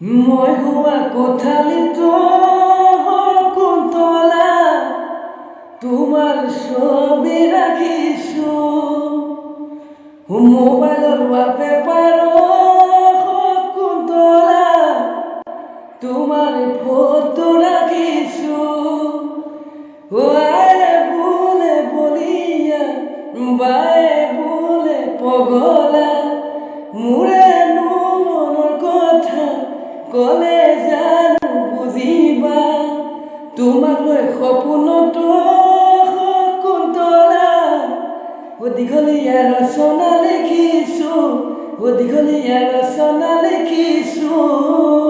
মই হোৱা কোঠালিতো কুন্তলা তোমাৰ ছবি ৰাখিছোঁ মোবাইলৰ ৱালপেপাৰত কুন্তলা তোমাৰ ফটো ৰাখিছোঁ আয়ে বোলে বলিয়া বায়ে বোলে পগলা মোৰেনো মনৰ কথা কলে জানো বুজিবা তোমাক লৈ সপোনতো কুন্তলা দীঘলীয়া ৰচনা লিখিছোঁ দীঘলীয়া ৰচনা লিখিছোঁ